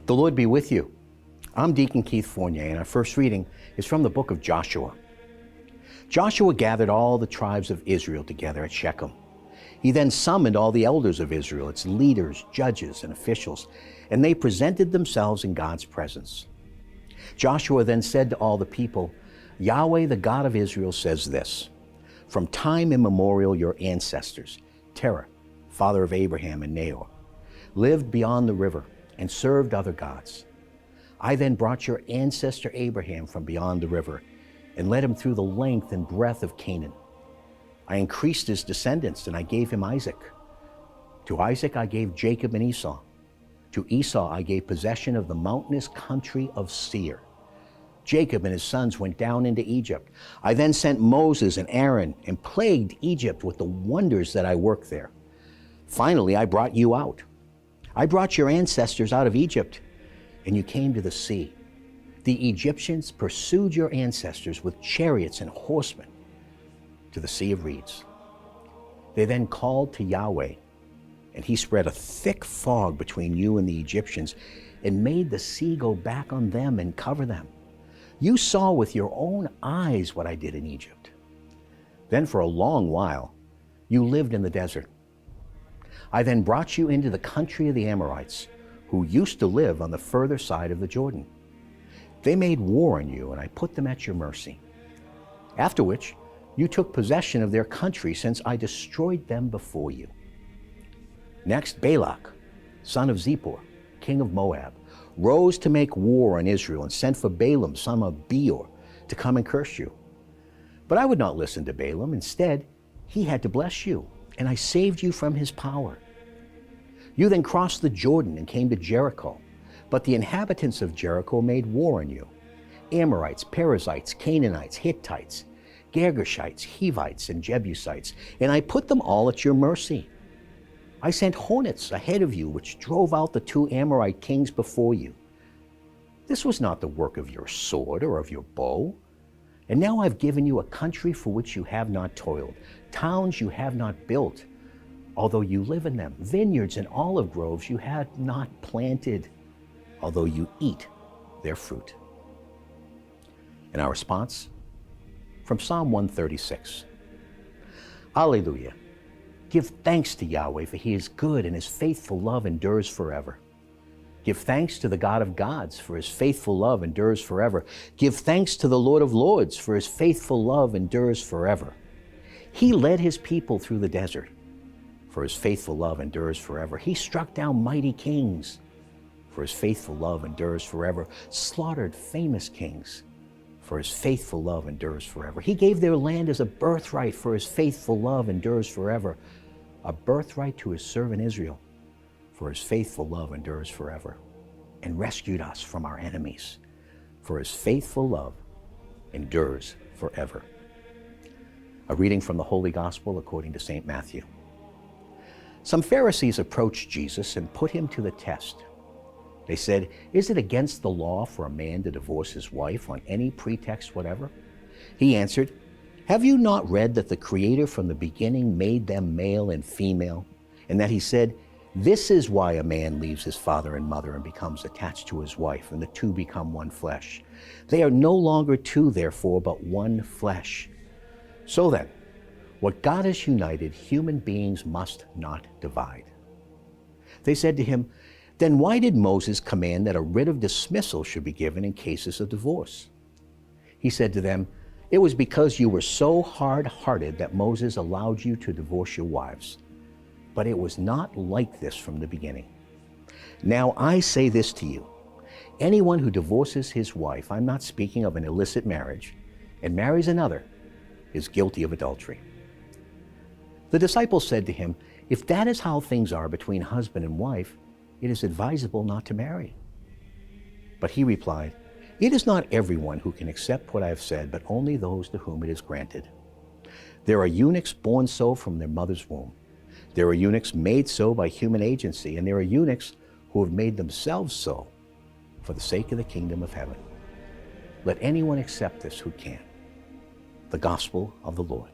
The Lord be with you. I'm Deacon Keith Fournier, and our first reading is from the book of Joshua. Joshua gathered all the tribes of Israel together at Shechem. He then summoned all the elders of Israel, its leaders, judges, and officials, and they presented themselves in God's presence. Joshua then said to all the people, Yahweh, the God of Israel, says this, from time immemorial your ancestors, Terah, father of Abraham and Nahor, lived beyond the river and served other gods. I then brought your ancestor Abraham from beyond the river and led him through the length and breadth of Canaan. I increased his descendants and I gave him Isaac. To Isaac I gave Jacob and Esau. To Esau I gave possession of the mountainous country of Seir. Jacob and his sons went down into Egypt. I then sent Moses and Aaron and plagued Egypt with the wonders that I worked there. Finally, I brought you out. I brought your ancestors out of Egypt, and you came to the sea. The Egyptians pursued your ancestors with chariots and horsemen to the Sea of Reeds. They then called to Yahweh, and he spread a thick fog between you and the Egyptians and made the sea go back on them and cover them. You saw with your own eyes what I did in Egypt. Then for a long while, you lived in the desert. I then brought you into the country of the Amorites, who used to live on the further side of the Jordan. They made war on you, and I put them at your mercy. After which, you took possession of their country, since I destroyed them before you. Next, Balak, son of Zippor, king of Moab, rose to make war on Israel and sent for Balaam, son of Beor, to come and curse you. But I would not listen to Balaam. Instead, he had to bless you, and I saved you from his power. You then crossed the Jordan and came to Jericho, but the inhabitants of Jericho made war on you. Amorites, Perizzites, Canaanites, Hittites, Girgashites, Hivites, and Jebusites, and I put them all at your mercy. I sent hornets ahead of you, which drove out the two Amorite kings before you. This was not the work of your sword or of your bow. And now I've given you a country for which you have not toiled, towns you have not built, although you live in them, vineyards and olive groves you have not planted, although you eat their fruit. And our response? From Psalm 136. Alleluia. Give thanks to Yahweh, for he is good and his faithful love endures forever. Give thanks to the God of gods, for his faithful love endures forever. Give thanks to the Lord of lords, for his faithful love endures forever. He led his people through the desert, for his faithful love endures forever. He struck down mighty kings, for his faithful love endures forever. Slaughtered famous kings, for his faithful love endures forever. He gave their land as a birthright, for his faithful love endures forever. A birthright to his servant Israel, for his faithful love endures forever. And rescued us from our enemies, for his faithful love endures forever. A reading from the Holy Gospel according to St. Matthew. Some Pharisees approached Jesus and put him to the test. They said, "Is it against the law for a man to divorce his wife on any pretext whatever?" He answered, "Have you not read that the Creator from the beginning made them male and female, and that he said, 'This is why a man leaves his father and mother and becomes attached to his wife, and the two become one flesh. They are no longer two, therefore, but one flesh.' So then, what God has united, human beings must not divide." They said to him, "Then why did Moses command that a writ of dismissal should be given in cases of divorce?" He said to them, "It was because you were so hard-hearted that Moses allowed you to divorce your wives. But it was not like this from the beginning. Now I say this to you, anyone who divorces his wife, I'm not speaking of an illicit marriage, and marries another, is guilty of adultery." The disciples said to him, "If that is how things are between husband and wife, it is advisable not to marry." But he replied, "It is not everyone who can accept what I have said, but only those to whom it is granted. There are eunuchs born so from their mother's womb. There are eunuchs made so by human agency, and there are eunuchs who have made themselves so for the sake of the kingdom of heaven. Let anyone accept this who can." The Gospel of the Lord.